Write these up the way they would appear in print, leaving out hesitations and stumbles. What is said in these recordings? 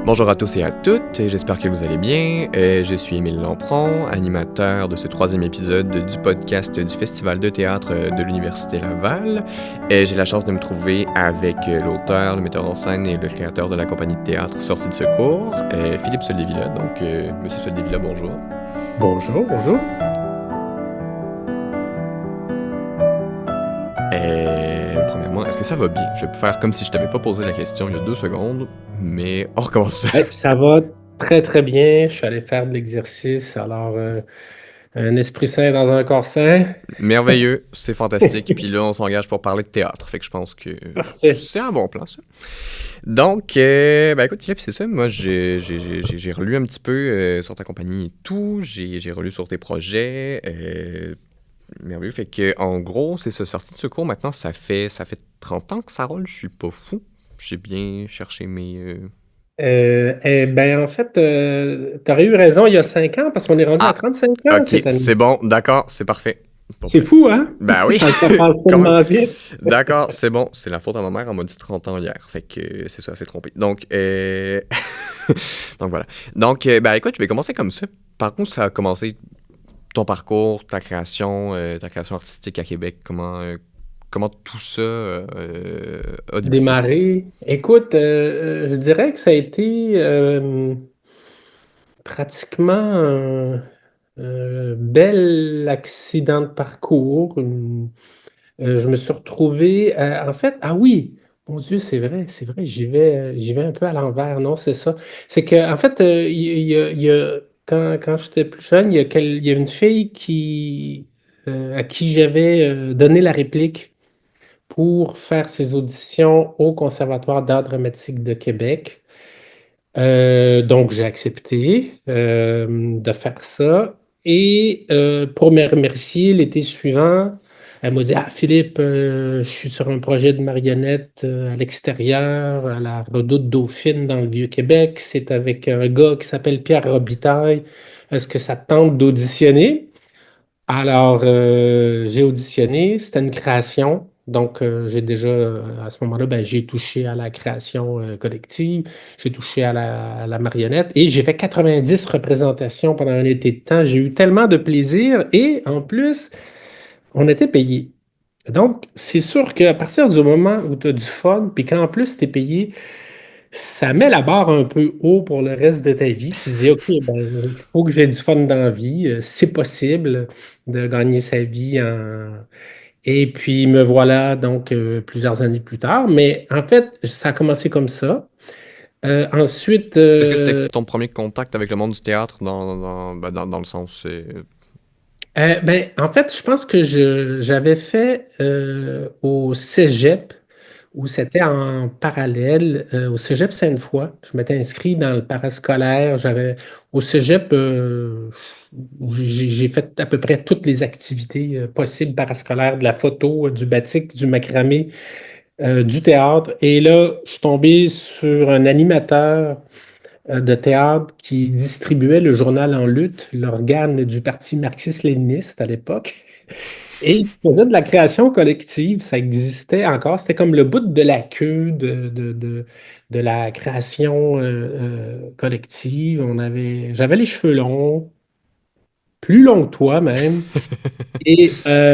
Bonjour à tous et à toutes, j'espère que vous allez bien. Je suis Émile Lampron, animateur de ce troisième épisode du podcast du Festival de théâtre de l'Université Laval. J'ai la chance de me trouver avec l'auteur, le metteur en scène et le créateur de la compagnie de théâtre Sortie de secours, Philippe Soldevilla. Donc, Monsieur Soldevilla, bonjour. Bonjour, bonjour. Premièrement, est-ce que ça va bien? Je vais faire comme si je t'avais pas posé la question il y a 2 secondes, mais on recommence. Ça va très très bien. Je suis allé faire de l'exercice. Alors, un esprit sain dans un corps sain. Merveilleux, c'est fantastique. Puis là, on s'engage pour parler de théâtre. Fait que je pense que Parfait. c'est un bon plan, ça. Donc, écoute, Philippe, c'est ça. Moi, j'ai relu un petit peu sur ta compagnie et tout. J'ai relu sur tes projets. Merveilleux. Fait que, en gros, c'est ça. Sortie de secours, maintenant, ça fait 30 ans que ça roule. Je suis pas fou. J'ai bien cherché mes... En fait, tu aurais eu raison il y a 5 ans parce qu'on est rendu à Ah, 35 ans ok, cette année. c'est bon. D'accord, c'est parfait. Pas C'est pire. fou, hein? Ben oui, Ça passe quand même. tellement vite. D'accord, c'est bon. C'est la faute à ma mère. Elle m'a dit 30 ans hier. Fait que c'est ça, elle s'est trompée. Donc, donc voilà. Donc, écoute, je vais commencer comme ça. Par contre, ça a commencé ton parcours, ta création artistique à Québec. Comment tout ça a débuté? Démarrer. Écoute, je dirais que ça a été pratiquement un bel accident de parcours. Je me suis retrouvé, en fait, ah oui, mon Dieu, c'est vrai, j'y vais un peu à l'envers, non, c'est ça. C'est que, en fait, quand j'étais plus jeune, il y a une fille à qui j'avais donné la réplique pour faire ses auditions au Conservatoire d'art dramatique de Québec. Donc, j'ai accepté de faire ça. Et pour me remercier, l'été suivant, elle m'a dit, Ah, Philippe, je suis sur un projet de marionnette à l'extérieur, à la Redoute Dauphine dans le Vieux-Québec. C'est avec un gars qui s'appelle Pierre Robitaille. Est-ce que ça te tente d'auditionner? Alors, j'ai auditionné, c'était une création. Donc, j'ai déjà, à ce moment-là, j'ai touché à la création collective, j'ai touché à la marionnette et j'ai fait 90 représentations pendant un été de temps. J'ai eu tellement de plaisir et en plus, on était payé. Donc, c'est sûr qu'à partir du moment où tu as du fun, puis qu'en plus tu es payé, ça met la barre un peu haut pour le reste de ta vie. Tu dis, OK, il faut que j'ai du fun dans la vie. C'est possible de gagner sa vie en... Et puis, me voilà donc plusieurs années plus tard. Mais en fait, ça a commencé comme ça. Ensuite, Est-ce que c'était ton premier contact avec le monde du théâtre dans le sens... en fait, je pense que j'avais fait au Cégep, où c'était en parallèle, au Cégep Sainte-Foy. Je m'étais inscrit dans le parascolaire. Au Cégep, où j'ai fait à peu près toutes les activités possibles parascolaires, de la photo, du batik, du macramé, du théâtre. Et là, je suis tombé sur un animateur de théâtre qui distribuait le journal En lutte, l'organe du Parti marxiste-léniniste à l'époque. Et il faisait de la création collective, ça existait encore. C'était comme le bout de la queue de la création collective. J'avais les cheveux longs, plus longs que toi même. Et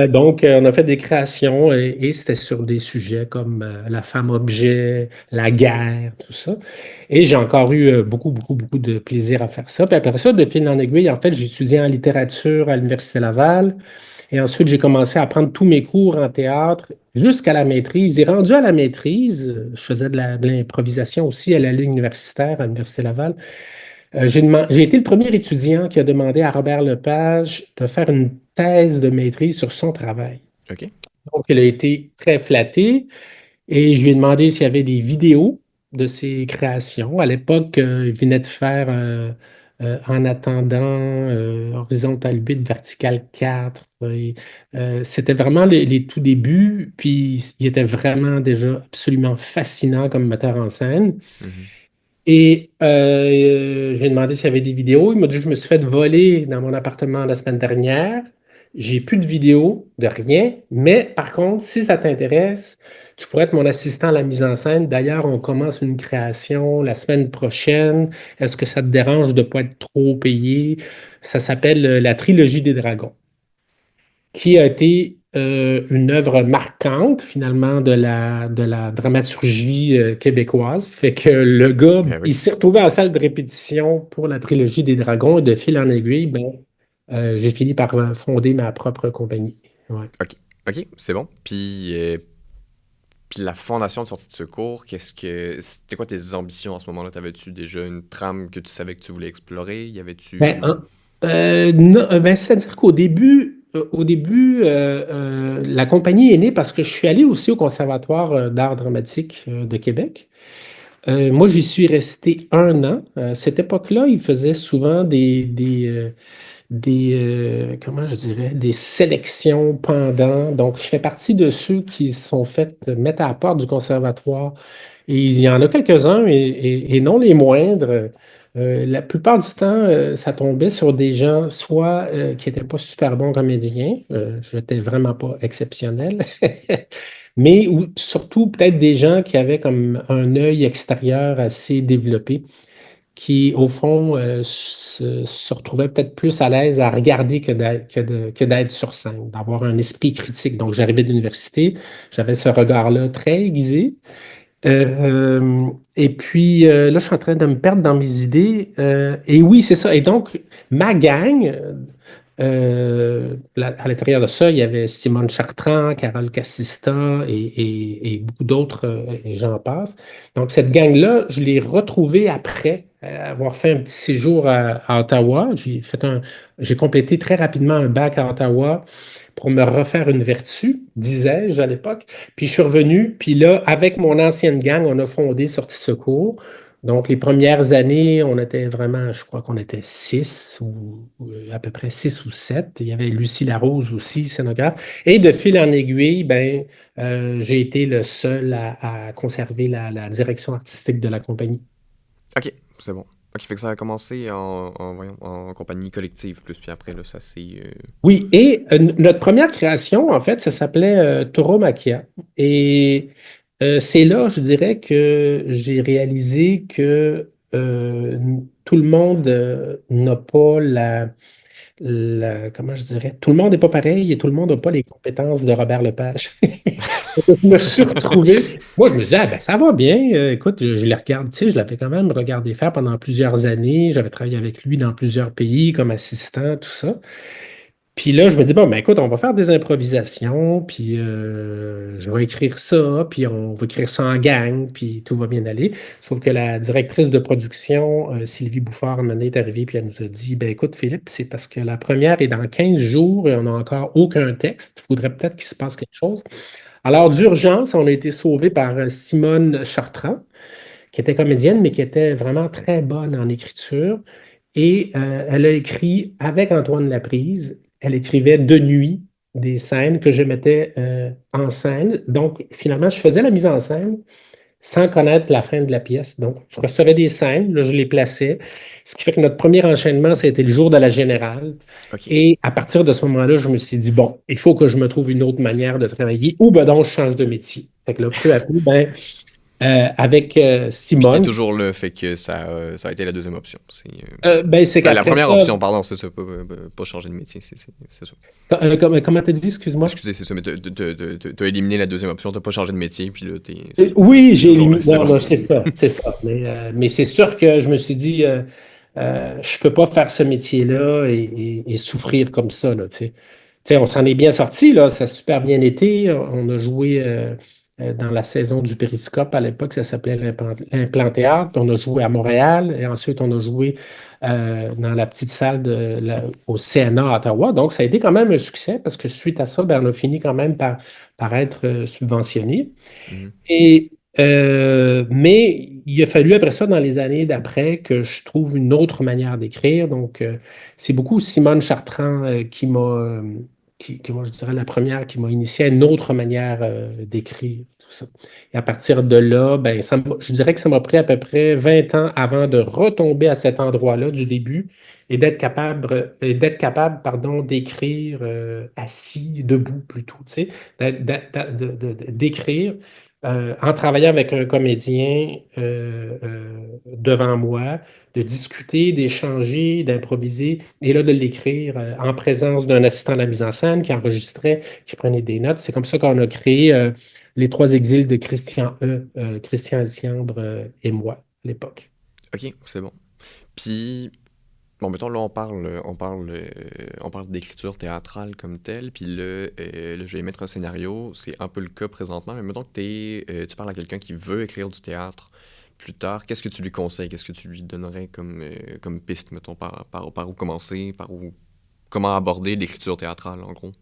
donc, on a fait des créations et c'était sur des sujets comme la femme objet, la guerre, tout ça. Et j'ai encore eu beaucoup, beaucoup, beaucoup de plaisir à faire ça. Puis après ça, de fil en aiguille, en fait, j'ai étudié en littérature à l'Université Laval. Et ensuite, j'ai commencé à prendre tous mes cours en théâtre jusqu'à la maîtrise. Et rendu à la maîtrise, je faisais de l'improvisation aussi à la Ligue universitaire à l'Université Laval. J'ai été le premier étudiant qui a demandé à Robert Lepage de faire une thèse de maîtrise sur son travail. OK. Donc, il a été très flatté et je lui ai demandé s'il y avait des vidéos de ses créations. À l'époque, il venait de faire En attendant, Horizontal 8, Vertical 4. C'était vraiment les tout débuts, puis il était vraiment déjà absolument fascinant comme metteur en scène. Mhm. Et je lui ai demandé s'il y avait des vidéos. Il m'a dit que je me suis fait voler dans mon appartement la semaine dernière. J'ai plus de vidéos, de rien. Mais par contre, si ça t'intéresse, tu pourrais être mon assistant à la mise en scène. D'ailleurs, on commence une création la semaine prochaine. Est-ce que ça te dérange de ne pas être trop payé? Ça s'appelle La Trilogie des Dragons, qui a été une œuvre marquante finalement de la dramaturgie québécoise. Fait que le gars, Ben oui. il s'est retrouvé en salle de répétition pour la trilogie des dragons et de fil en aiguille, ben, j'ai fini par fonder ma propre compagnie. Ouais. OK. OK, c'est bon. Puis la fondation de sortie de secours, c'était quoi tes ambitions en ce moment-là? T'avais-tu déjà une trame que tu savais que tu voulais explorer? Y Ben, avait-tu... non, ben, c'est-à-dire la compagnie est née parce que je suis allé aussi au Conservatoire d'art dramatique de Québec. Moi, j'y suis resté 1 an. À cette époque-là, ils faisaient souvent comment je dirais, des sélections pendant. Donc, je fais partie de ceux qui sont fait mettre à la porte du conservatoire. Et il y en a quelques-uns, et non les moindres. La plupart du temps, ça tombait sur des gens, soit qui n'étaient pas super bons comédiens, je n'étais vraiment pas exceptionnel, mais ou, surtout peut-être des gens qui avaient comme un œil extérieur assez développé qui, au fond, se retrouvait peut-être plus à l'aise à regarder que d'être sur scène, d'avoir un esprit critique. Donc, j'arrivais de l'université, j'avais ce regard-là très aiguisé. Et puis, là, je suis en train de me perdre dans mes idées. Et oui, c'est ça. Et donc, ma gang, à l'intérieur de ça, il y avait Simone Chartrand, Carole Cassista et beaucoup d'autres, et j'en passe. Donc, cette gang-là, je l'ai retrouvée après avoir fait un petit séjour à Ottawa. J'ai complété très rapidement un bac à Ottawa pour me refaire une vertu, disais-je à l'époque. Puis je suis revenu, puis là, avec mon ancienne gang, on a fondé Sortie Secours. Donc, les premières années, on était vraiment, je crois qu'on était 6 ou à peu près 6 ou 7. Il y avait Lucie Larose aussi, scénographe. Et de fil en aiguille, ben, j'ai été le seul à conserver la direction artistique de la compagnie. OK, c'est bon. OK, fait que ça a commencé voyons, en compagnie collective plus, puis après, là, ça c'est... Oui, et notre première création, en fait, ça s'appelait Tauromachia. Et c'est là, je dirais, que j'ai réalisé que tout le monde n'a pas comment je dirais, tout le monde n'est pas pareil et tout le monde n'a pas les compétences de Robert Lepage. Je me suis retrouvé, moi je me disais, ah, ben, ça va bien, écoute, je les regarde, tu sais, je l'avais quand même regardé faire pendant plusieurs années, j'avais travaillé avec lui dans plusieurs pays comme assistant, tout ça. Puis là, je me dis, bon, ben écoute, on va faire des improvisations, puis je vais écrire ça, puis on va écrire ça en gang, puis tout va bien aller. Sauf que la directrice de production, Sylvie Bouffard, un moment donné, est arrivée, puis elle nous a dit, ben écoute, Philippe, c'est parce que la première est dans 15 jours et on n'a encore aucun texte. Il faudrait peut-être qu'il se passe quelque chose. Alors, d'urgence, on a été sauvés par Simone Chartrand, qui était comédienne, mais qui était vraiment très bonne en écriture. Et elle a écrit avec Antoine Laprise, elle écrivait de nuit des scènes que je mettais en scène. Donc, finalement, je faisais la mise en scène sans connaître la fin de la pièce. Donc, je recevais des scènes, là, je les plaçais. Ce qui fait que notre premier enchaînement, ça a été le jour de la générale. OK. Et à partir de ce moment-là, je me suis dit, bon, il faut que je me trouve une autre manière de travailler ou ben donc je change de métier. Fait que là, peu à peu, ben, avec Puis t'es Simone, toujours là, fait que ça a été la deuxième option. ben, c'est La qu'après ça, première option, pardon, c'est ça, pas changer de métier, c'est ça. comment t'as dit, excuse-moi? Excusez, c'est ça, mais t'as éliminé la deuxième option, t'as pas changé de métier, puis là, Oui, t'es j'ai toujours là, éliminé. c'est Non, bon. non, c'est ça, c'est ça. Mais c'est sûr que je me suis dit, je peux pas faire ce métier-là et souffrir comme ça, là, tu sais. Tu sais, on s'en est bien sorti, là, ça a super bien été. On a joué dans la saison du Périscope, à l'époque, ça s'appelait l'Implant Théâtre. On a joué à Montréal et ensuite on a joué dans la petite salle au CNA à Ottawa. Donc, ça a été quand même un succès parce que suite à ça, ben, on a fini quand même par être subventionné. Mhm. Et, mais il a fallu après ça, dans les années d'après, que je trouve une autre manière d'écrire. Donc, c'est beaucoup Simone Chartrand moi, je dirais, la première qui m'a initié à une autre manière d'écrire, tout ça. Et à partir de là, ben, je dirais que ça m'a pris à peu près 20 ans avant de retomber à cet endroit-là du début et d'être capable, pardon, d'écrire assis, debout plutôt, tu sais, d'écrire en travaillant avec un comédien devant moi, de discuter, d'échanger, d'improviser, et là de l'écrire en présence d'un assistant de la mise en scène qui enregistrait, qui prenait des notes. C'est comme ça qu'on a créé Les Trois Exils de Christian Alciambre et moi à l'époque. Ok, c'est bon. Puis, bon, mettons, là, on parle d'écriture théâtrale comme telle, puis là, je vais mettre un scénario, c'est un peu le cas présentement, mais mettons que tu parles à quelqu'un qui veut écrire du théâtre plus tard, qu'est-ce que tu lui conseilles? Qu'est-ce que tu lui donnerais comme piste, mettons, par où commencer, comment aborder l'écriture théâtrale, en gros?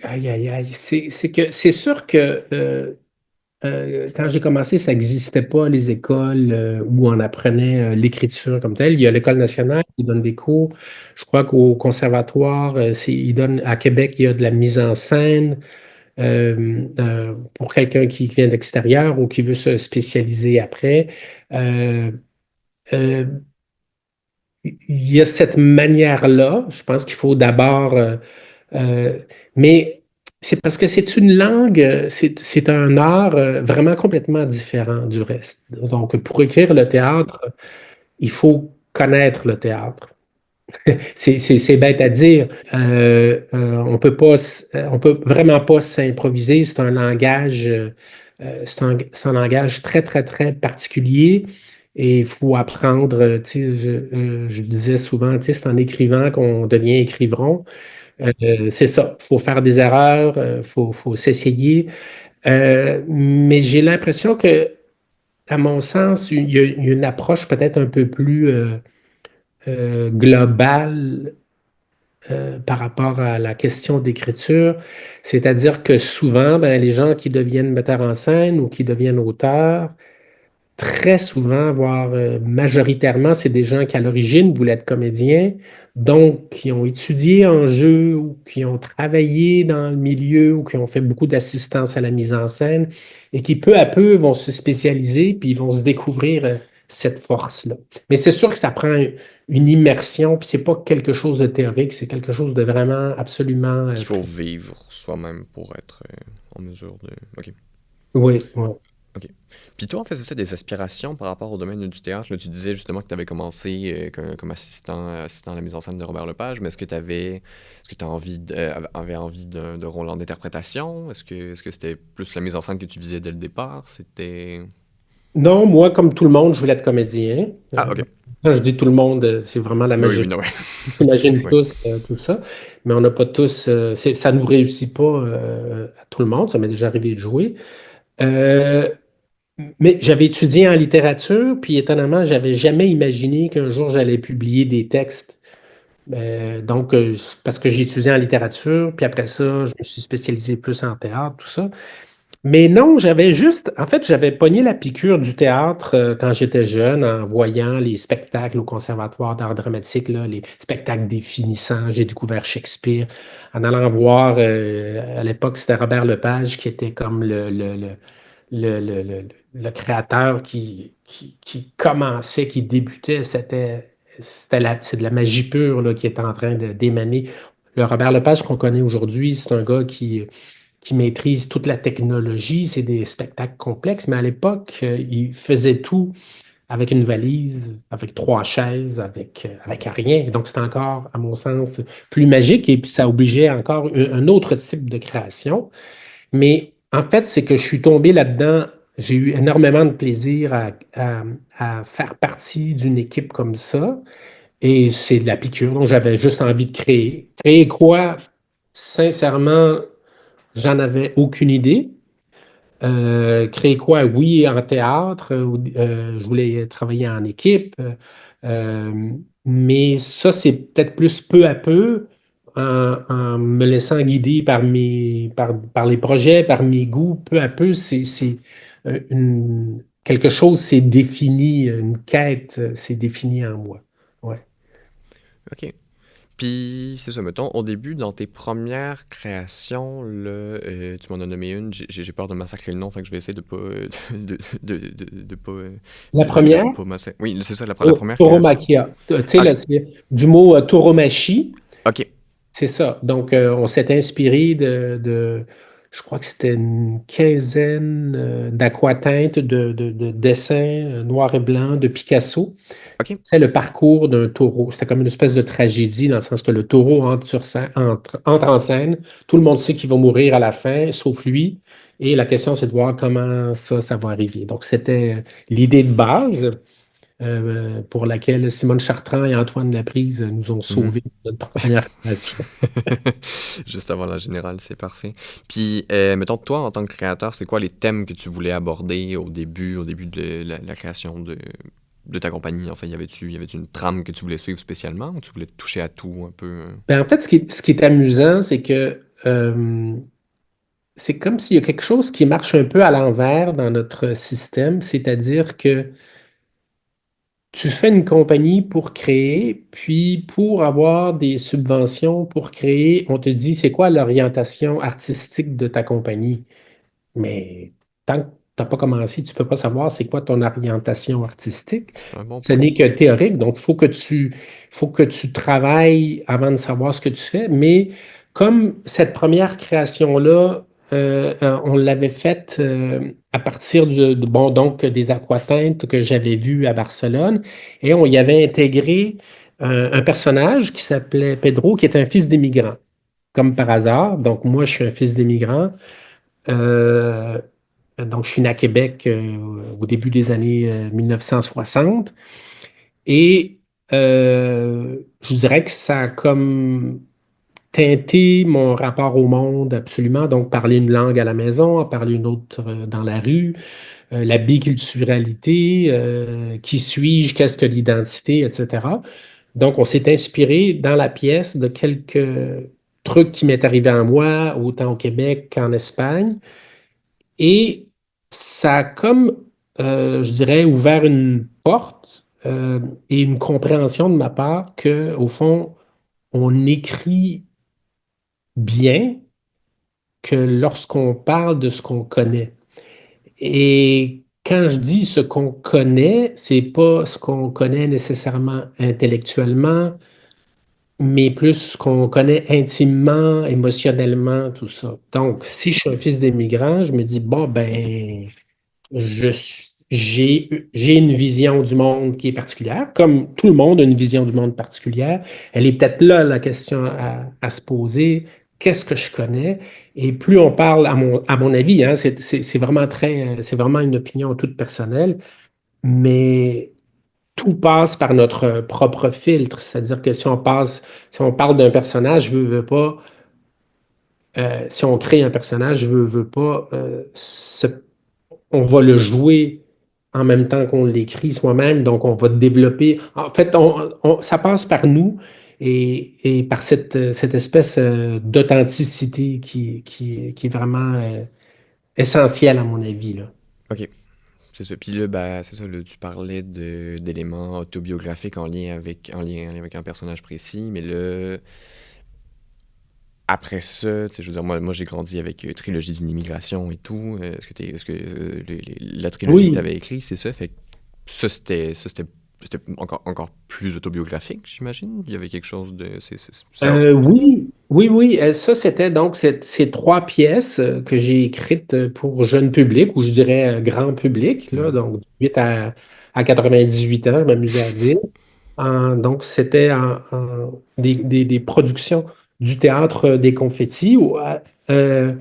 Aïe, aïe, aïe. C'est sûr que quand j'ai commencé, ça n'existait pas les écoles où on apprenait l'écriture comme telle. Il y a l'École nationale qui donne des cours. Je crois qu'au conservatoire, à Québec, il y a de la mise en scène pour quelqu'un qui vient d'extérieur ou qui veut se spécialiser après. Euh, euh, il y a cette manière-là. Je pense qu'il faut d'abord euh, mais c'est parce que c'est une langue, c'est un art vraiment complètement différent du reste. Donc, pour écrire le théâtre, il faut connaître le théâtre. C'est bête à dire. On peut vraiment pas s'improviser. C'est un langage, c'est un langage très, très, très particulier. Et il faut apprendre, tu sais, je disais souvent, tu sais, c'est en écrivant qu'on devient écrivain. C'est ça, il faut faire des erreurs, faut s'essayer. Mais j'ai l'impression que, à mon sens, il y a une approche peut-être un peu plus globale par rapport à la question d'écriture. C'est-à-dire que souvent, ben, les gens qui deviennent metteurs en scène ou qui deviennent auteurs, très souvent, voire majoritairement, c'est des gens qui à l'origine voulaient être comédiens, donc qui ont étudié en jeu ou qui ont travaillé dans le milieu ou qui ont fait beaucoup d'assistance à la mise en scène et qui peu à peu vont se spécialiser puis ils vont se découvrir cette force-là. Mais c'est sûr que ça prend une immersion, puis c'est pas quelque chose de théorique, c'est quelque chose de vraiment absolument Qu'il faut vivre soi-même pour être en mesure de... Ok. oui, oui. OK. Puis toi, en fait, c'est ça, des aspirations par rapport au domaine du théâtre. Là, tu disais justement que tu avais commencé comme assistant à la mise en scène de Robert Lepage, mais est-ce que tu avais envie de rôle en interprétation? Est-ce que c'était plus la mise en scène que tu visais dès le départ? C'était... Non, moi, comme tout le monde, je voulais être comédien. Ah, OK. Quand je dis tout le monde, c'est vraiment la Oui, oui, majorité. non, ouais. On imagine Oui. tous tout ça, mais on n'a pas tous. Ça ne nous réussit pas à tout le monde. Ça m'est déjà arrivé de jouer. Euh, mais j'avais étudié en littérature, puis étonnamment, j'avais jamais imaginé qu'un jour j'allais publier des textes. Donc, parce que j'ai étudié en littérature, puis après ça, je me suis spécialisé plus en théâtre, tout ça. Mais non, en fait, j'avais pogné la piqûre du théâtre quand j'étais jeune en voyant les spectacles au Conservatoire d'art dramatique, là, les spectacles définissants. J'ai découvert Shakespeare en allant voir, à l'époque, c'était Robert Lepage qui était comme le créateur qui commençait, qui débutait. C'est de la magie pure là, qui est en train d'émaner. Le Robert Lepage qu'on connaît aujourd'hui, c'est un gars qui maîtrise toute la technologie. C'est des spectacles complexes, mais à l'époque, il faisait tout avec une valise, avec trois chaises, avec rien. Donc, c'était encore, à mon sens, plus magique et puis ça obligeait encore un autre type de création. Mais en fait, c'est que je suis tombé là-dedans. J'ai eu énormément de plaisir à faire partie d'une équipe comme ça. Et c'est de la piqûre. Donc, j'avais juste envie de créer. Créer quoi? Sincèrement, j'en avais aucune idée. Créer quoi? Oui, en théâtre. Je voulais travailler en équipe. Euh, mais ça, c'est peut-être plus peu à peu, en me laissant guider par les projets, par mes goûts. Peu à peu, quelque chose s'est défini, une quête s'est définie en moi. Ouais. OK. Puis, c'est ça, mettons, au début, dans tes premières créations, là, tu m'en as nommé une, j'ai peur de massacrer le nom, fait que je vais essayer de pas, de pas, La première, de pas massacrer. Oui, c'est ça, la première création. tauromachia. Tu sais, Ah, là, c'est du mot tauromachie. ok, C'est ça. Donc, on s'est inspiré je crois que c'était une quinzaine d'aquateintes de dessins noirs et blancs de Picasso. ok. C'est le parcours d'un taureau. C'était comme une espèce de tragédie dans le sens que le taureau entre en scène. Tout le monde sait qu'il va mourir à la fin, sauf lui. Et la question, c'est de voir comment ça va arriver. Donc, c'était l'idée de base pour laquelle Simone Chartrand et Antoine Laprise nous ont Mhm. sauvés de notre première création. Juste avant la générale, c'est parfait. Puis, mettons, toi, en tant que créateur, c'est quoi les thèmes que tu voulais aborder au début de la création de ta compagnie? Enfin, y avait-tu une trame que tu voulais suivre spécialement ou tu voulais toucher à tout un peu? Ben, en fait, ce qui est amusant, c'est que c'est comme s'il y a quelque chose qui marche un peu à l'envers dans notre système, c'est-à-dire que tu fais une compagnie pour créer, puis pour avoir des subventions pour créer, on te dit c'est quoi l'orientation artistique de ta compagnie. Mais tant que tu n'as pas commencé, tu ne peux pas savoir c'est quoi ton orientation artistique. C'est un bon Ce point. n'est que théorique, donc faut que tu travailles avant de savoir ce que tu fais. Mais comme cette première création-là, on l'avait faite à partir bon, donc, des aquateintes que j'avais vues à Barcelone, et on y avait intégré un personnage qui s'appelait Pedro, qui est un fils d'immigrant, comme par hasard. Donc, moi, je suis un fils d'immigrant. Euh, donc, je suis né à Québec au début des années 1960 et je dirais que ça a comme teinté mon rapport au monde absolument. Donc, parler une langue à la maison, parler une autre dans la rue, la biculturalité, qui suis-je, qu'est-ce que l'identité, etc. Donc, on s'est inspiré dans la pièce de quelques trucs qui m'est arrivé à moi, autant au Québec qu'en Espagne. Et ça a comme, je dirais, ouvert une porte et une compréhension de ma part que, au fond, on écrit bien que lorsqu'on parle de ce qu'on connaît. Et quand je dis ce qu'on connaît, c'est pas ce qu'on connaît nécessairement intellectuellement, mais plus ce qu'on connaît intimement, émotionnellement, tout ça. Donc, si je suis un fils d'immigrant, je me dis, bon, ben, j'ai une vision du monde qui est particulière, comme tout le monde a une vision du monde particulière. Elle est peut-être là la question à se poser. Qu'est-ce que je connais? Et plus on parle, à mon avis, hein, c'est vraiment c'est vraiment une opinion toute personnelle, mais tout passe par notre propre filtre. C'est-à-dire que si on parle d'un personnage, veux pas, si on crée un personnage, veux pas, on va le jouer en même temps qu'on l'écrit soi-même, donc on va développer. En fait, ça passe par nous et par cette espèce d'authenticité qui est vraiment essentielle à mon avis, là. Ok, c'est ça. Puis là, ben, c'est ça, là, tu parlais d'éléments autobiographiques en lien avec un personnage précis, mais là, après ça, tu sais, je veux dire, moi j'ai grandi avec Trilogie d'une immigration et tout. Est-ce que la trilogie que tu Oui, avais écrite, c'est ça? Fait que c'était encore plus autobiographique, j'imagine? Il y avait quelque chose de... oui. Ça, c'était donc ces trois pièces que j'ai écrites pour jeune public, ou je dirais grand public, là, Mhm. donc 8 à 98 ans, je m'amusais à dire. Donc, c'était des productions du théâtre des Confettis. Euh,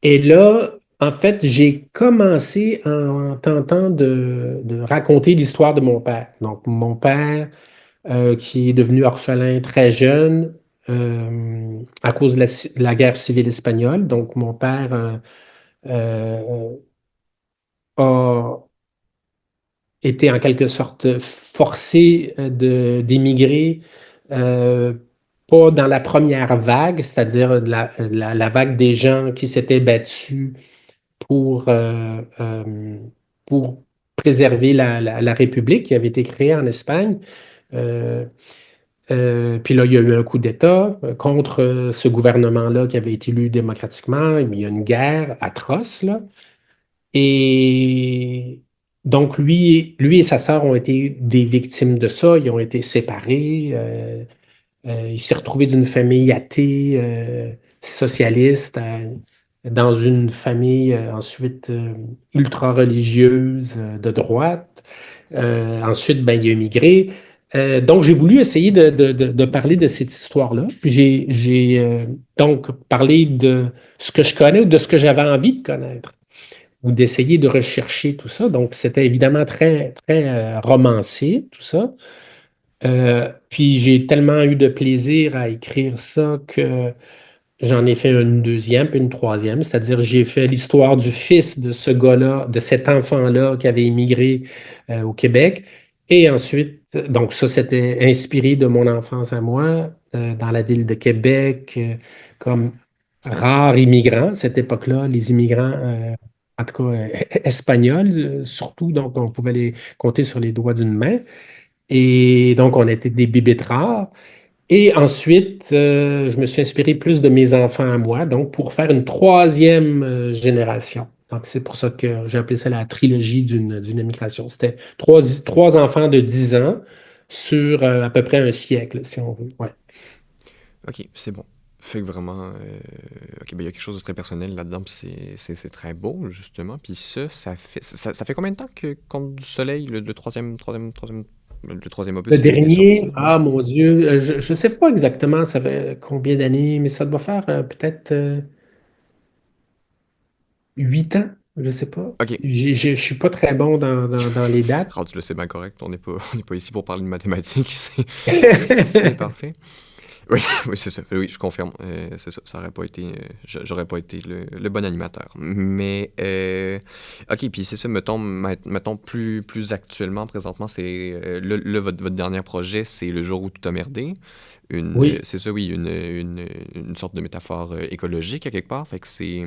et là, en fait, j'ai commencé en tentant de raconter l'histoire de mon père. Donc, mon père, qui est devenu orphelin très jeune à cause de la guerre civile espagnole. Donc, mon père euh, a été en quelque sorte forcé d'émigrer, euh, pas dans la première vague, c'est-à-dire la vague des gens qui s'étaient battus pour, pour préserver la République qui avait été créée en Espagne. Euh, Puis là, il y a eu un coup d'État contre ce gouvernement-là qui avait été élu démocratiquement. Il y a une guerre atroce, là. Et donc, lui et sa sœur ont été des victimes de ça. Ils ont été séparés. Il s'est retrouvé d'une famille athée, socialiste, dans une famille ensuite ultra-religieuse de droite. Ensuite, ben, il a immigré. Donc, j'ai voulu essayer de parler de cette histoire-là. Puis j'ai donc parlé de ce que je connais ou de ce que j'avais envie de connaître ou d'essayer de rechercher tout ça. Donc, c'était évidemment très, très romancé, tout ça. Puis j'ai tellement eu de plaisir à écrire ça que j'en ai fait une deuxième, puis une troisième. C'est-à-dire, j'ai fait l'histoire du fils de ce gars-là, de cet enfant-là qui avait immigré au Québec. Et ensuite, donc ça, c'était inspiré de mon enfance à moi, dans la ville de Québec, comme rare immigrant à cette époque-là, les immigrants, en tout cas espagnols, surtout, donc on pouvait les compter sur les doigts d'une main. Et donc, on était des bébites rares. Et ensuite, je me suis inspiré plus de mes enfants à moi, donc pour faire une troisième génération. Donc, c'est pour ça que j'ai appelé ça la trilogie d'une émigration. C'était trois enfants de 10 ans sur à peu près un siècle, si on veut. Ouais. Ok, c'est bon. Fait que vraiment, ok, ben il y a quelque chose de très personnel là-dedans, puis c'est très beau, justement. Puis ça fait combien de temps que Conte du Soleil, le troisième Le opus est sorti? dernier, ah mon Dieu, je ne sais pas exactement ça fait combien d'années, mais ça doit faire peut-être 8 ans, je ne sais pas. Ok, Je ne suis pas très bon dans les dates. rendu là, c'est bien correct. On n'est pas ici pour parler de mathématiques, c'est parfait. Oui, oui, c'est ça. Oui, je confirme. C'est ça. Ça aurait pas été, j'aurais pas été le bon animateur. Mais, ok, puis c'est ça, mettons plus actuellement, présentement, c'est, votre dernier projet, c'est Le jour où tout a merdé. Oui. C'est ça, oui, une sorte de métaphore écologique, à quelque part. Fait que c'est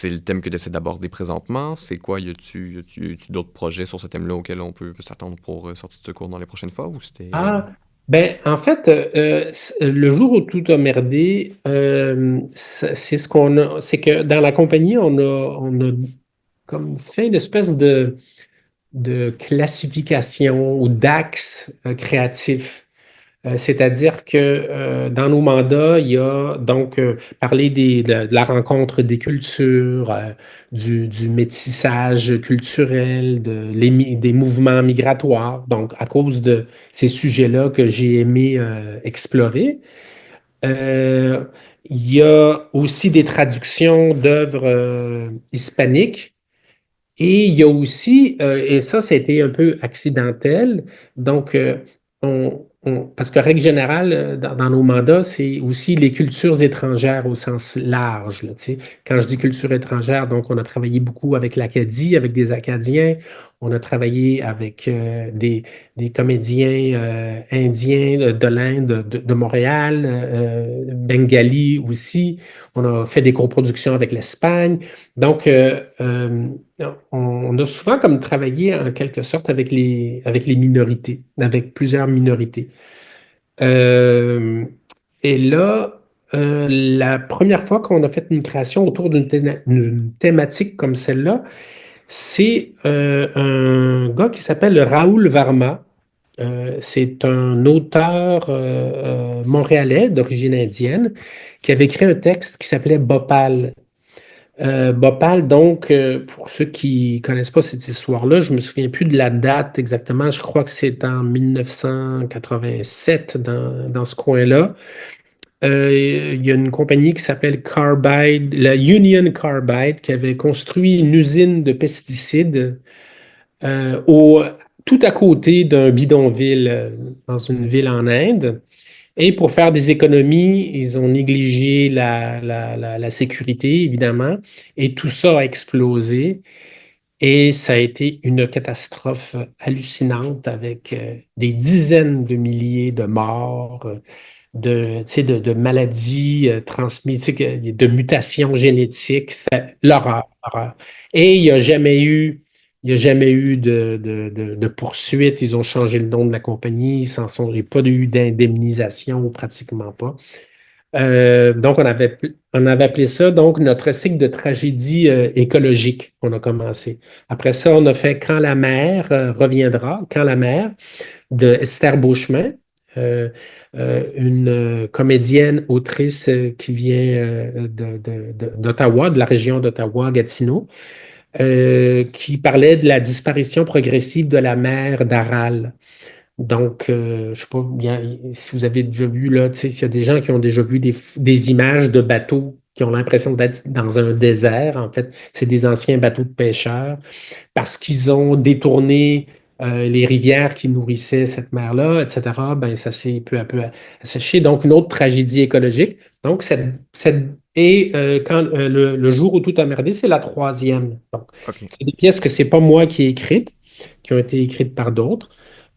le thème que tu essaies d'aborder présentement. C'est quoi? Y a-tu d'autres projets sur ce thème-là auxquels on peut s'attendre pour sortir de ce cours dans les prochaines fois? Ou c'était... Ah, ben, en fait, le jour où tout a merdé, c'est ce qu'on a, c'est que dans la compagnie, on a comme fait une espèce de classification ou d'axe créatif. C'est-à-dire que dans nos mandats, il y a donc parler de la rencontre des cultures, du métissage culturel, des mouvements migratoires. Donc, à cause de ces sujets-là que j'ai aimé explorer. Euh, il y a aussi des traductions d'œuvres hispaniques et il y a aussi, et ça a été un peu accidentel, donc parce que règle générale, dans nos mandats, c'est aussi les cultures étrangères au sens large, là, tu sais. Quand je dis culture étrangère, donc on a travaillé beaucoup avec l'Acadie, avec des Acadiens, on a travaillé avec des comédiens indiens de l'Inde, de Montréal, bengali aussi, on a fait des coproductions avec l'Espagne. Donc, on a souvent comme travaillé en quelque sorte avec les minorités, avec plusieurs minorités. Euh, et là, la première fois qu'on a fait une création autour une thématique comme celle-là, c'est un gars qui s'appelle Raoul Varma. C'est un auteur montréalais d'origine indienne qui avait écrit un texte qui s'appelait Bhopal. Bhopal, donc, pour ceux qui connaissent pas cette histoire-là, je me souviens plus de la date exactement. Je crois que c'est en 1987 dans ce coin-là. Il y a une compagnie qui s'appelle Carbide, la Union Carbide, qui avait construit une usine de pesticides tout à côté d'un bidonville dans une ville en Inde. Et pour faire des économies, ils ont négligé la sécurité, évidemment, et tout ça a explosé. Et ça a été une catastrophe hallucinante avec des dizaines de milliers de morts, tu sais, de maladies transmises, tu sais, de mutations génétiques. L'horreur, l'horreur. Et il n'y a jamais eu Il n'y a jamais eu de poursuite. Ils ont changé le nom de la compagnie. Il n'y a pas eu d'indemnisation, ou pratiquement pas. Donc, on avait appelé ça donc notre cycle de tragédie écologique qu'on a commencé. Après ça, on a fait Quand la mer reviendra, Quand la mer de Esther Beauchemin, euh, une comédienne, autrice qui vient d'Ottawa, de la région d'Ottawa, Gatineau, qui parlait de la disparition progressive de la mer d'Aral. Donc, je ne sais pas si vous avez déjà vu, là, tu sais, s'il y a des gens qui ont déjà vu des images de bateaux qui ont l'impression d'être dans un désert. En fait, c'est des anciens bateaux de pêcheurs parce qu'ils ont détourné les rivières qui nourrissaient cette mer-là, etc., ben, ça s'est peu à peu asséché. Donc, une autre tragédie écologique. Donc, quand le jour où tout a merdé, c'est la troisième. Donc, OK. c'est des pièces que c'est pas moi qui ai écrites, qui ont été écrites par d'autres,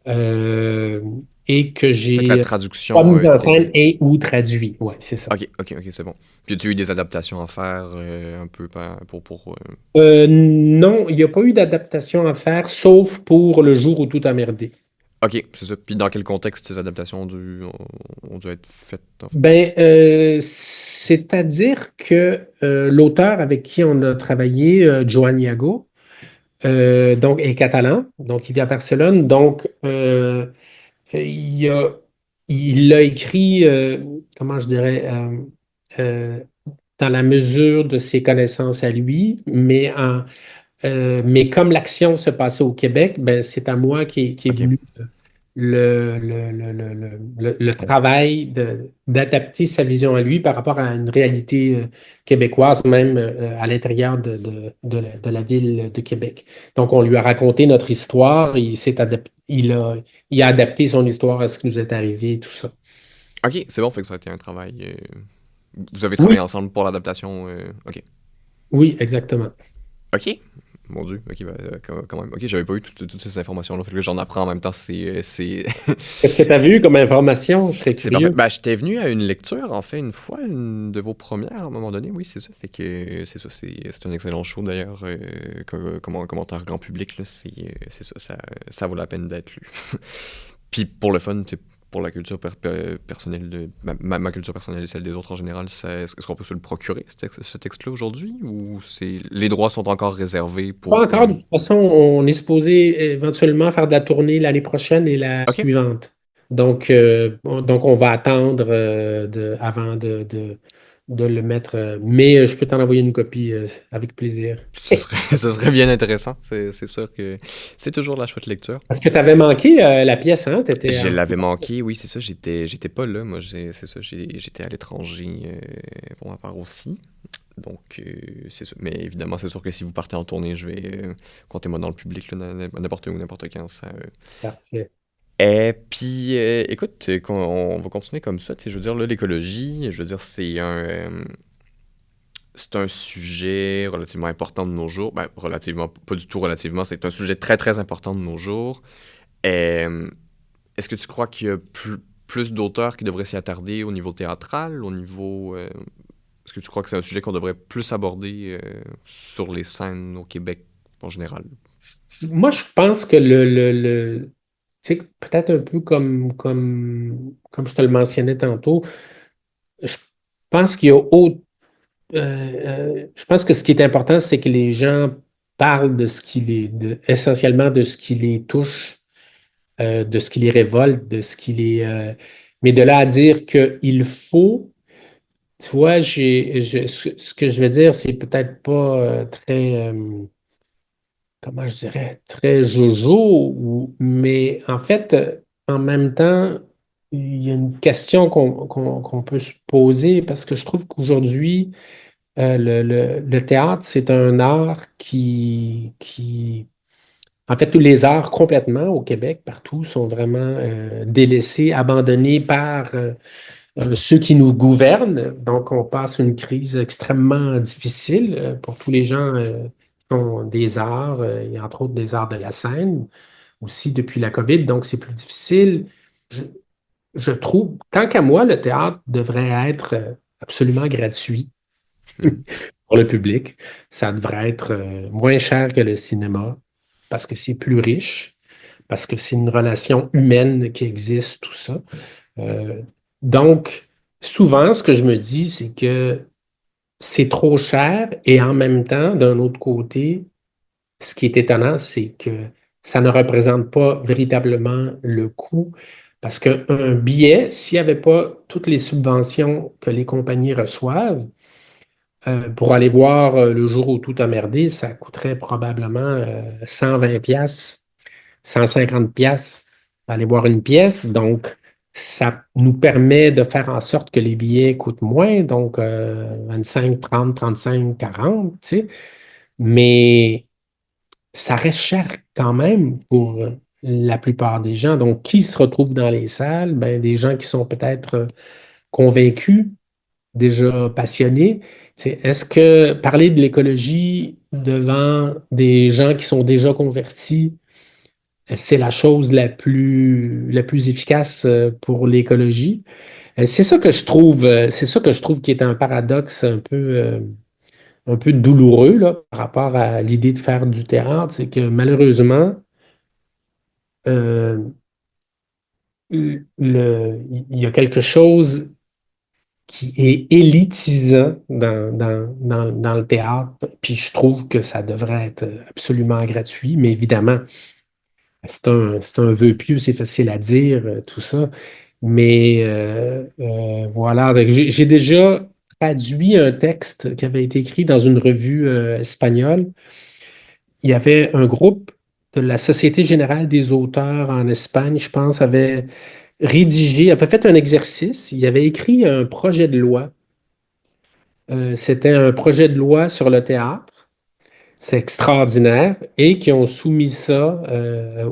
euh, et que Fait que la j'ai pas traduction a mis en scène été... et ou traduit. Ouais, c'est ça. OK, c'est bon. Puis as-tu eu des adaptations à faire un peu Non, il n'y a pas eu d'adaptation à faire, sauf pour le jour où tout a merdé. OK, c'est ça. Puis dans quel contexte ces adaptations ont dû être faites, en fait? Ben, c'est-à-dire que l'auteur avec qui on a travaillé, Joan Yago, donc est catalan, donc il vit à Barcelone, donc il a, il l'a écrit, comment je dirais, euh, dans la mesure de ses connaissances à lui, mais comme l'action se passait au Québec, ben, c'est à moi qui est OK. venu le travail d'adapter sa vision à lui par rapport à une réalité québécoise, même à l'intérieur de la ville de Québec. Donc, on lui a raconté notre histoire, il a adapté son histoire à ce qui nous est arrivé, tout ça. OK, c'est bon, fait que ça a été un travail... Vous avez travaillé Oui, ensemble pour l'adaptation. OK. oui, exactement. OK. Mon Dieu, OK, quand même. OK, j'avais pas eu toutes ces informations-là. Fait que là, j'en apprends en même temps. Qu'est-ce que tu as vu comme information? Je serais C'est parfait. curieux. Ben, j'étais venu à une lecture, en fait, une fois, une de vos premières, à un moment donné. Oui, c'est ça. Fait que c'est ça. C'est un excellent show, d'ailleurs. Comme un commentaire grand public, là. C'est ça, ça vaut la peine d'être lu. Puis pour le fun, pour la culture personnelle, ma culture personnelle et celle des autres en général, est-ce qu'on peut se le procurer, ce texte-là, aujourd'hui? Ou les droits sont encore réservés Pas pour... encore. De toute façon, on est supposé éventuellement faire de la tournée l'année prochaine et la OK. suivante. Donc on va attendre avant de le mettre. Mais je peux t'en envoyer une copie avec plaisir. Ce serait bien intéressant. C'est sûr que c'est toujours la chouette lecture. Parce que tu avais manqué la pièce, hein? T'étais Je l'avais manqué, oui, c'est ça. J'étais pas là. Moi, c'est ça. J'étais à l'étranger pour ma part aussi. Donc, c'est sûr. Mais évidemment, c'est sûr que si vous partez en tournée, je vais compter moi dans le public, là, n'importe où, n'importe quand. parfait. Et puis, écoute, on va continuer comme ça. Tu sais, je veux dire, là, l'écologie, je veux dire, c'est un sujet relativement important de nos jours. Ben, relativement, pas du tout relativement, c'est un sujet très, très important de nos jours. Euh, Est-ce que tu crois qu'il y a plus d'auteurs qui devraient s'y attarder au niveau théâtral, au niveau... est-ce que tu crois que c'est un sujet qu'on devrait plus aborder sur les scènes au Québec en général? Moi, je pense que tu sais, peut-être un peu comme je te le mentionnais tantôt, je pense qu'il y a je pense que ce qui est important, c'est que les gens parlent de ce qui essentiellement de ce qui les touche, de ce qui les révolte, mais de là à dire qu'il faut, tu vois, ce que je veux dire, c'est peut-être pas très, comment je dirais, très jojo, mais en fait, en même temps, il y a une question qu'on peut se poser parce que je trouve qu'aujourd'hui, le théâtre, c'est un art en fait, tous les arts complètement au Québec, partout, sont vraiment délaissés, abandonnés par ceux qui nous gouvernent. Donc, on passe une crise extrêmement difficile pour tous les gens qui ont des arts, et entre autres des arts de la scène, aussi depuis la COVID. Donc, c'est plus difficile. Je, je trouve, tant qu'à moi, le théâtre devrait être absolument gratuit Mhm. pour le public. Ça devrait être moins cher que le cinéma. parce que c'est plus riche, parce que c'est une relation humaine qui existe, tout ça. Euh, donc, souvent, ce que je me dis, c'est que c'est trop cher et en même temps, d'un autre côté, ce qui est étonnant, c'est que ça ne représente pas véritablement le coût parce qu'un billet, s'il n'y avait pas toutes les subventions que les compagnies reçoivent, pour aller voir le jour où tout a merdé, ça coûterait probablement 120 pièces, 150 pièces aller voir une pièce. Donc, ça nous permet de faire en sorte que les billets coûtent moins, donc 25, 30, 35, 40, tu sais. Mais ça reste cher quand même pour la plupart des gens. Donc, qui se retrouvent dans les salles? Ben, des gens qui sont peut-être convaincus, déjà passionnés. Est-ce que parler de l'écologie devant des gens qui sont déjà convertis, c'est la chose la plus efficace pour l'écologie? C'est ça que je trouve, c'est ça que je trouve qui est un paradoxe un peu douloureux là, par rapport à l'idée de faire du théâtre, c'est que malheureusement, euh, il y a quelque chose qui est élitisant dans le théâtre, puis je trouve que ça devrait être absolument gratuit, mais évidemment, c'est un vœu pieux, c'est facile à dire, tout ça, mais voilà. Donc, j'ai déjà traduit un texte qui avait été écrit dans une revue espagnole. Il y avait un groupe de la Société générale des auteurs en Espagne, je pense, avait rédigé, avait fait un exercice. Il avait écrit un projet de loi. C'était un projet de loi sur le théâtre. C'est extraordinaire. Et qui ont soumis ça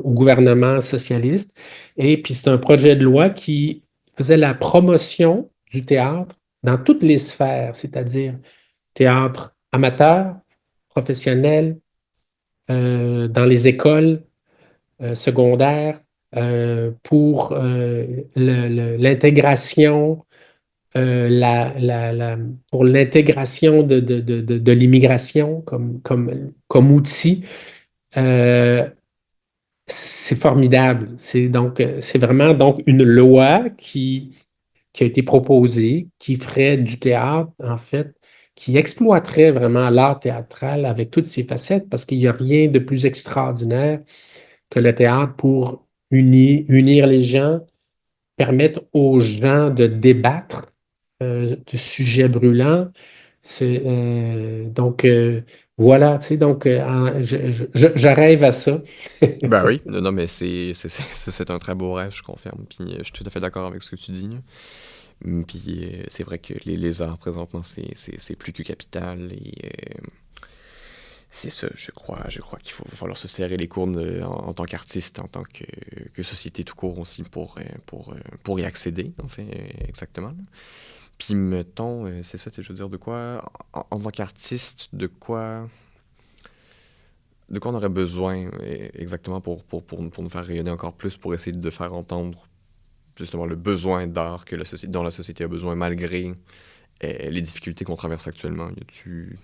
au gouvernement socialiste. Et puis, c'est un projet de loi qui faisait la promotion du théâtre dans toutes les sphères, c'est-à-dire théâtre amateur, professionnel, dans les écoles secondaires, pour l'intégration pour l'intégration de l'immigration comme outil, euh, c'est formidable. C'est vraiment donc une loi qui a été proposée, qui ferait du théâtre, en fait, qui exploiterait vraiment l'art théâtral avec toutes ses facettes, parce qu'il n'y a rien de plus extraordinaire que le théâtre pour unir les gens, permettre aux gens de débattre de sujets brûlants. Donc, voilà, tu sais, donc, je rêve à ça. Ben oui, non, non, mais c'est un très beau rêve, je confirme. Puis je suis tout à fait d'accord avec ce que tu dis, là. Puis c'est vrai que les arts, présentement, c'est plus que capital. Et c'est ça, je crois qu'il va falloir se serrer les coudes en tant qu'artiste, en tant que société tout court aussi pour y accéder, en fait, exactement. Puis mettons, c'est ça, je veux dire, de quoi, en tant qu'artiste, de quoi on aurait besoin exactement pour nous faire rayonner encore plus, pour essayer de faire entendre justement le besoin d'art dont la société a besoin malgré les difficultés qu'on traverse actuellement. Y a-tu...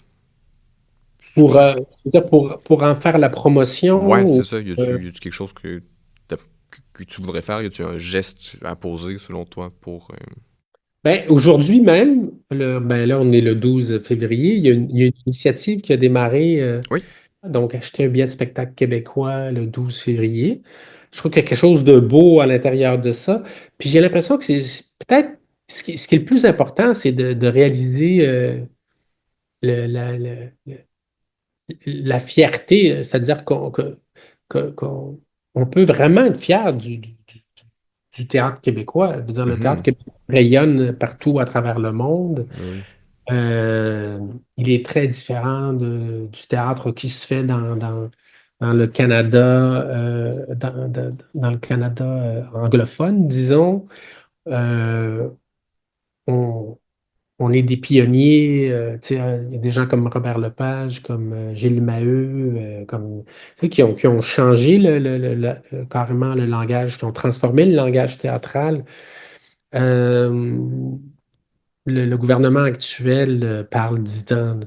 Pour, c'est-à-dire pour en faire la promotion. Ouais, c'est Ou, ça. euh, Y a-tu quelque chose que tu voudrais faire? Y a-tu un geste à poser selon toi pour... ben, aujourd'hui même, ben là, on est le 12 février, il y a une initiative qui a démarré, Oui, donc acheter un billet de spectacle québécois le 12 février. Je trouve qu'il y a quelque chose de beau à l'intérieur de ça. Puis j'ai l'impression que c'est peut-être ce qui est le plus important, c'est de réaliser le- la, le- la fierté, c'est-à-dire qu'on on peut vraiment être fier du théâtre québécois. Je veux dire, le théâtre mhm, québécois rayonne partout à travers le monde. ben oui. Euh, il est très différent du théâtre qui se fait dans le Canada, dans le Canada anglophone, disons. Euh, on, on est des pionniers. Tu sais, il y a des gens comme Robert Lepage, comme Gilles Maheu, tu sais, qui ont changé carrément le langage, qui ont transformé le langage théâtral. Euh, le gouvernement actuel parle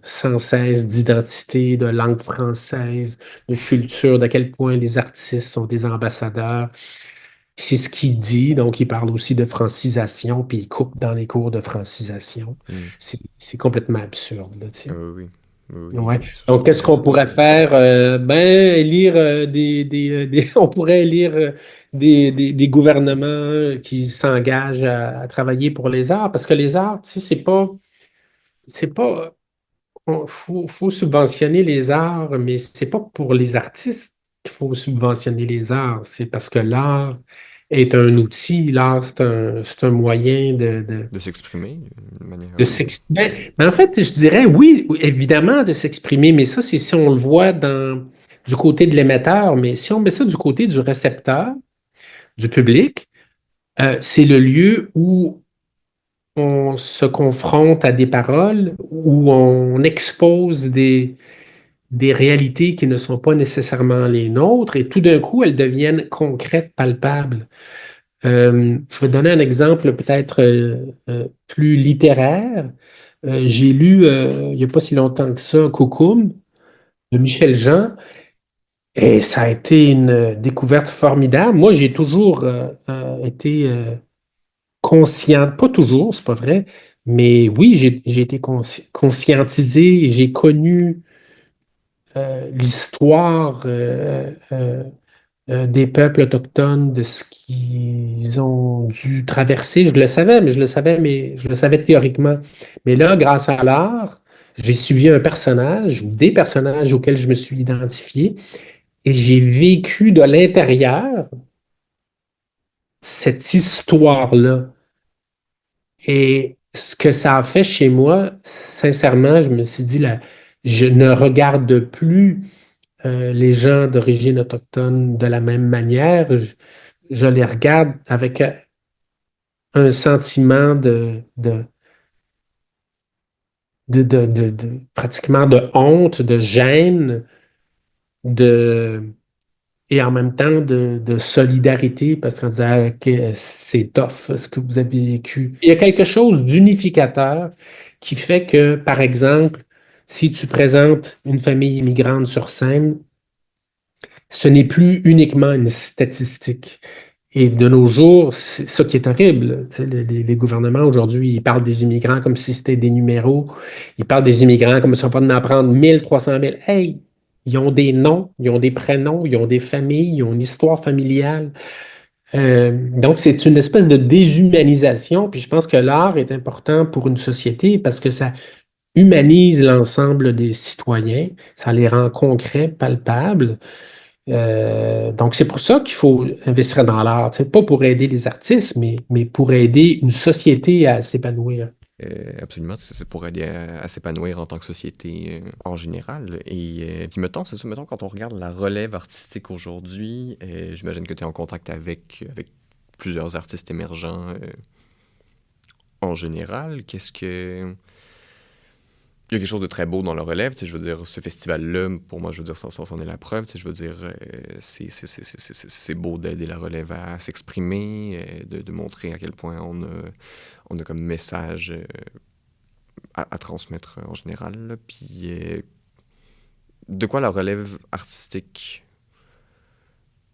sans cesse d'identité, de langue française, de culture, de quel point les artistes sont des ambassadeurs. C'est ce qu'il dit, donc il parle aussi de francisation, puis il coupe dans les cours de francisation. Hmm. C'est complètement absurde, là, tu sais. Oui, oui, Ouais. oui, Donc, surtout qu'est-ce qu'on pourrait aujourd'hui. faire? Ben, élire on pourrait élire des gouvernements qui s'engagent à travailler pour les arts, parce que les arts, tu sais, c'est pas, faut subventionner les arts, mais c'est pas pour les artistes qu'il faut subventionner les arts, c'est parce que l'art est un outil, l'art, c'est un moyen De s'exprimer de manière. de s'exprimer. Mais en fait, je dirais oui, évidemment, de s'exprimer, mais ça, c'est si on le voit du côté de l'émetteur, mais si on met ça du côté du récepteur, du public, c'est le lieu où on se confronte à des paroles, où on expose des réalités qui ne sont pas nécessairement les nôtres, et tout d'un coup, elles deviennent concrètes, palpables. Je vais donner un exemple peut-être plus littéraire. J'ai lu, il n'y a pas si longtemps que ça, Coucoum de Michel Jean, et ça a été une découverte formidable. Moi, j'ai toujours été conscient, pas toujours, c'est pas vrai, mais oui, j'ai été conscientisé, et j'ai connu l'histoire des peuples autochtones, de ce qu'ils ont dû traverser. Je le savais, mais je le savais théoriquement. Mais là, grâce à l'art, j'ai suivi un personnage ou des personnages auxquels je me suis identifié et j'ai vécu de l'intérieur cette histoire-là. Et ce que ça a fait chez moi, sincèrement, je me suis dit, là, je ne regarde plus les gens d'origine autochtone de la même manière. Je les regarde avec un sentiment pratiquement de honte, de gêne, de, et en même temps de solidarité, parce qu'on disait ah, ok, c'est tough ce que vous avez vécu. Il y a quelque chose d'unificateur qui fait que, par exemple, si tu présentes une famille immigrante sur scène, ce n'est plus uniquement une statistique. Et de nos jours, c'est ça qui est horrible. Tu sais, les gouvernements aujourd'hui, ils parlent des immigrants comme si c'était des numéros. Ils parlent des immigrants comme si on pouvait en prendre 1 300 000. Hey, ils ont des noms, ils ont des prénoms, ils ont des familles, ils ont une histoire familiale. Donc, c'est une espèce de déshumanisation. Puis je pense que l'art est important pour une société parce que ça humanise l'ensemble des citoyens, ça les rend concrets, palpables. Donc, c'est pour ça qu'il faut investir dans l'art, tu sais, pas pour aider les artistes, mais pour aider une société à s'épanouir. Absolument, c'est pour aider à s'épanouir en tant que société en général. Et puis mettons, c'est ça, mettons, quand on regarde la relève artistique aujourd'hui, j'imagine que tu es en contact avec plusieurs artistes émergents en général. Il y a quelque chose de très beau dans la relève, tu sais, je veux dire, ce festival-là, pour moi, je veux dire, ça en est la preuve, tu sais, je veux dire, c'est beau d'aider la relève à s'exprimer, de montrer à quel point on a comme message à transmettre en général, là. Puis de quoi la relève artistique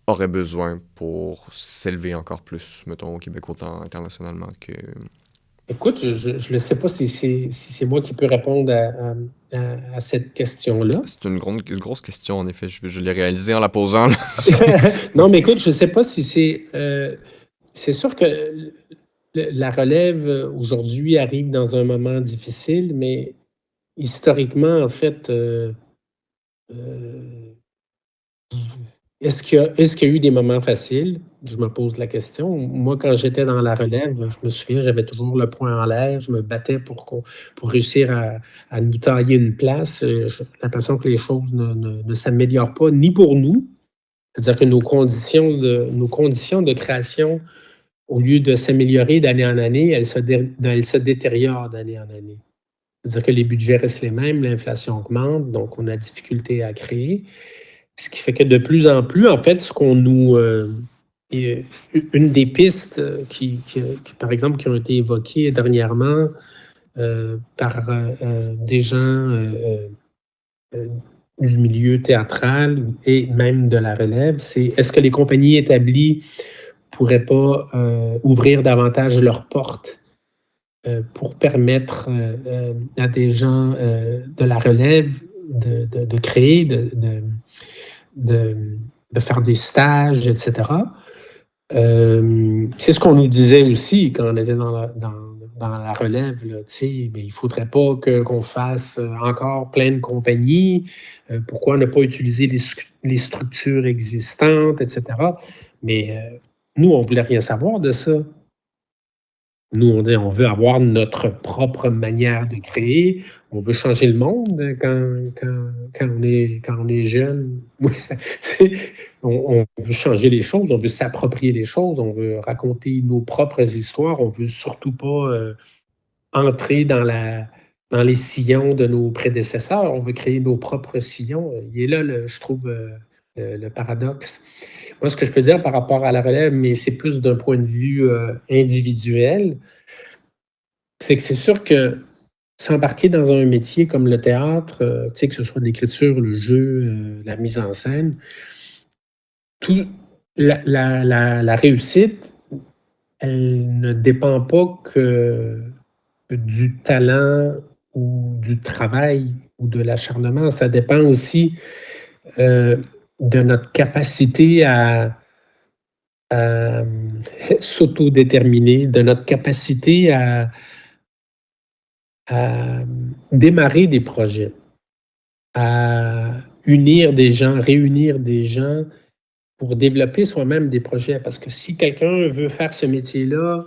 aurait besoin pour s'élever encore plus, mettons, au Québec, autant internationalement que... Écoute, je ne sais pas si c'est moi qui peux répondre à cette question-là. C'est une grosse question, en effet. Je l'ai réalisé en la posant, là. Non, mais écoute, je ne sais pas si c'est... c'est sûr que la relève aujourd'hui arrive dans un moment difficile, mais historiquement, en fait, est-ce qu'il y a eu des moments faciles? Je me pose la question. Moi, quand j'étais dans la relève, je me souviens, j'avais toujours le poing en l'air. Je me battais pour réussir à nous tailler une place. J'ai l'impression que les choses ne s'améliorent pas, ni pour nous. C'est-à-dire que nos conditions de création, au lieu de s'améliorer d'année en année, elles se détériorent d'année en année. C'est-à-dire que les budgets restent les mêmes, l'inflation augmente, donc on a difficulté à créer. Ce qui fait que de plus en plus, en fait, une des pistes par exemple, qui ont été évoquées dernièrement, par des gens euh, du milieu théâtral et même de la relève, c'est est-ce que les compagnies établies pourraient pas ouvrir davantage leurs portes pour permettre à des gens de la relève de créer, de, de faire des stages, etc. C'est ce qu'on nous disait aussi quand on était dans la relève. Là, mais il ne faudrait pas qu'on fasse encore plein de compagnies. Pourquoi ne pas utiliser les structures existantes, etc. Mais nous, on ne voulait rien savoir de ça. Nous, on dit on veut avoir notre propre manière de créer. On veut changer le monde quand on est jeune. On veut changer les choses, on veut s'approprier les choses, on veut raconter nos propres histoires. On ne veut surtout pas entrer dans les sillons de nos prédécesseurs. On veut créer nos propres sillons. Il est là, je trouve, le paradoxe. Moi, ce que je peux dire par rapport à la relève, mais c'est plus d'un point de vue individuel, c'est que c'est sûr que s'embarquer dans un métier comme le théâtre, que ce soit l'écriture, le jeu, la mise en scène, tout, la réussite, elle ne dépend pas que du talent ou du travail ou de l'acharnement. Ça dépend aussi euh, de notre capacité à s'autodéterminer, de notre capacité à démarrer des projets, à unir des gens, réunir des gens pour développer soi-même des projets. Parce que si quelqu'un veut faire ce métier-là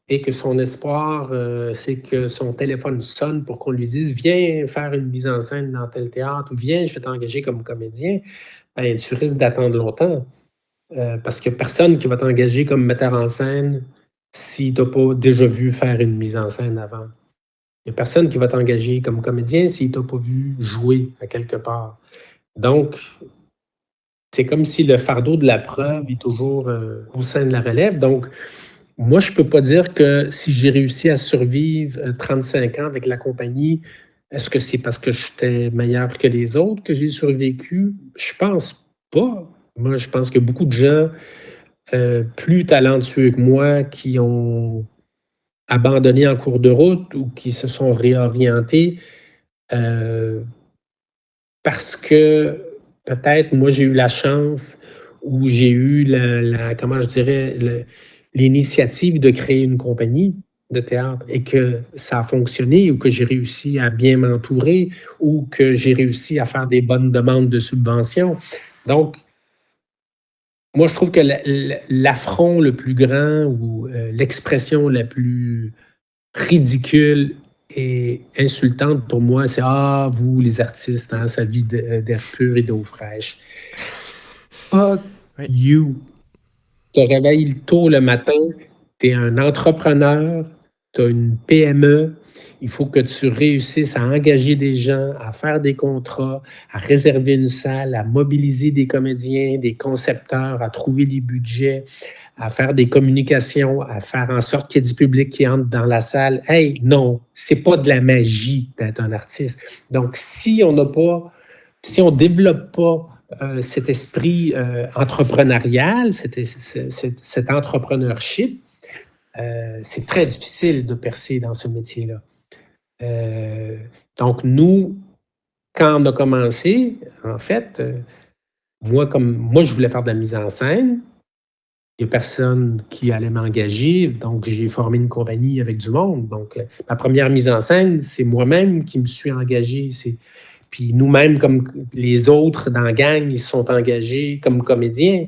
et que son espoir, c'est que son téléphone sonne pour qu'on lui dise viens faire une mise en scène dans tel théâtre ou viens, je vais t'engager comme comédien, ben, tu risques d'attendre longtemps. Parce qu'il n'y a personne qui va t'engager comme metteur en scène si tu n'as pas déjà vu faire une mise en scène avant. Il n'y a personne qui va t'engager comme comédien s'il t'a pas vu jouer à quelque part. Donc, c'est comme si le fardeau de la preuve est toujours au sein de la relève. Donc, moi, je ne peux pas dire que si j'ai réussi à survivre 35 ans avec la compagnie, est-ce que c'est parce que j'étais meilleur que les autres que j'ai survécu? Je pense pas. Moi, je pense que beaucoup de gens plus talentueux que moi qui ont abandonné en cours de route ou qui se sont réorientés euh, parce que peut-être moi j'ai eu la chance ou j'ai eu comment je dirais, l'initiative de créer une compagnie de théâtre et que ça a fonctionné ou que j'ai réussi à bien m'entourer ou que j'ai réussi à faire des bonnes demandes de subventions. Donc, moi, je trouve que l'affront le plus grand ou l'expression la plus ridicule et insultante pour moi, c'est ah, vous, les artistes, hein, ça vit d'air pur et d'eau fraîche. Fuck Oui. you. Tu te réveilles tôt le matin, tu es un entrepreneur, tu as une PME, il faut que tu réussisses à engager des gens, à faire des contrats, à réserver une salle, à mobiliser des comédiens, des concepteurs, à trouver les budgets, à faire des communications, à faire en sorte qu'il y ait du public qui entre dans la salle. Hey, non, c'est pas de la magie d'être un artiste. Donc, si on n'a pas, si on développe pas cet esprit entrepreneurial, cet entrepreneurship, c'est très difficile de percer dans ce métier-là. Donc, nous, quand on a commencé, en fait, moi, je voulais faire de la mise en scène. Il n'y a personne qui allait m'engager, donc j'ai formé une compagnie avec du monde. Donc, ma première mise en scène, c'est moi-même qui me suis engagé. Puis nous-mêmes, comme les autres dans la gang, ils se sont engagés comme comédiens.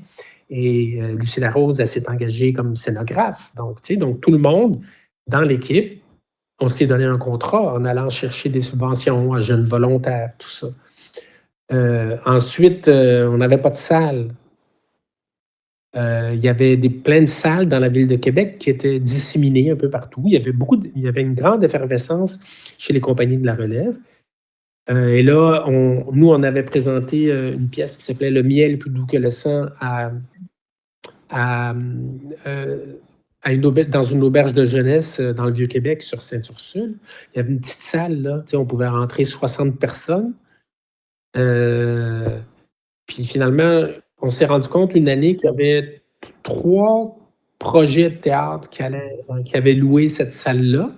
Et Lucie Larose, elle s'est engagée comme scénographe. Donc, donc tout le monde dans l'équipe, on s'est donné un contrat en allant chercher des subventions à jeunes volontaires, tout ça. Ensuite, on n'avait pas de salle. Il y avait plein de salles dans la ville de Québec qui étaient disséminées un peu partout. Il y avait une grande effervescence chez les compagnies de la relève. Et là, nous, on avait présenté une pièce qui s'appelait Le miel plus doux que le sang à dans une auberge de jeunesse dans le Vieux-Québec, sur Sainte-Ursule. Il y avait une petite salle, là, tu sais, on pouvait rentrer 60 personnes. Euh, Puis finalement, on s'est rendu compte une année qu'il y avait 3 projets de théâtre qui avaient loué cette salle-là.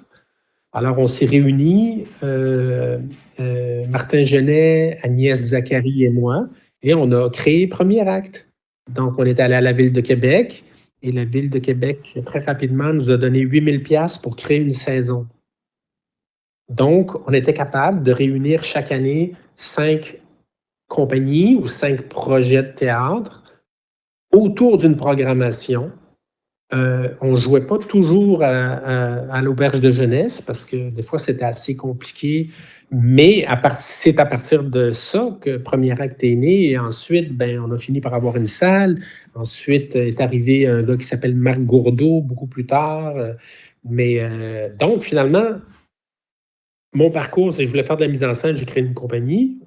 Alors, on s'est réunis, Martin Genet, Agnès Zachary et moi, et on a créé Premier Acte. Donc, on est allé à la Ville de Québec, et la Ville de Québec, très rapidement, nous a donné 8 000 $ pour créer une saison. Donc, on était capable de réunir chaque année 5 compagnies ou 5 projets de théâtre autour d'une programmation. On ne jouait pas toujours à l'auberge de jeunesse parce que des fois, c'était assez compliqué. Mais c'est à partir de ça que Premier Acte est né. Et ensuite, on a fini par avoir une salle. Ensuite est arrivé un gars qui s'appelle Marc Gourdeau, beaucoup plus tard. Donc, finalement, mon parcours, c'est que je voulais faire de la mise en scène. J'ai créé une compagnie.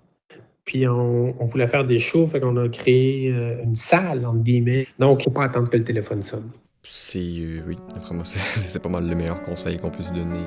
Puis on voulait faire des shows, fait qu'on a créé une salle, entre guillemets. Donc, il ne faut pas attendre que le téléphone sonne. Oui, d'après moi, c'est pas mal le meilleur conseil qu'on puisse donner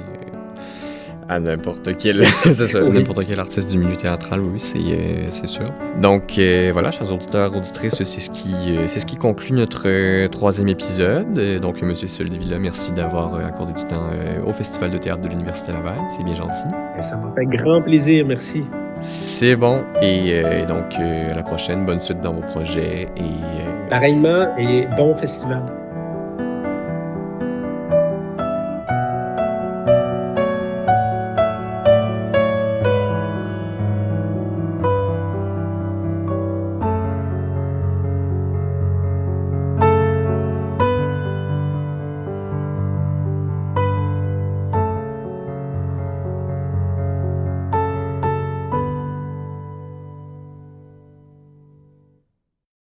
à n'importe quel, c'est ça, Oui. n'importe quel artiste du milieu théâtral, oui, c'est sûr. Donc voilà, chers auditeurs, auditrices, c'est ce qui conclut notre 3e épisode. Donc, Monsieur Soldevilla, merci d'avoir accordé du temps au Festival de théâtre de l'Université Laval. C'est bien gentil. Ça m'a fait grand plaisir, merci. C'est bon. Et donc, à la prochaine. Bonne suite dans vos projets. Et pareillement, et bon festival.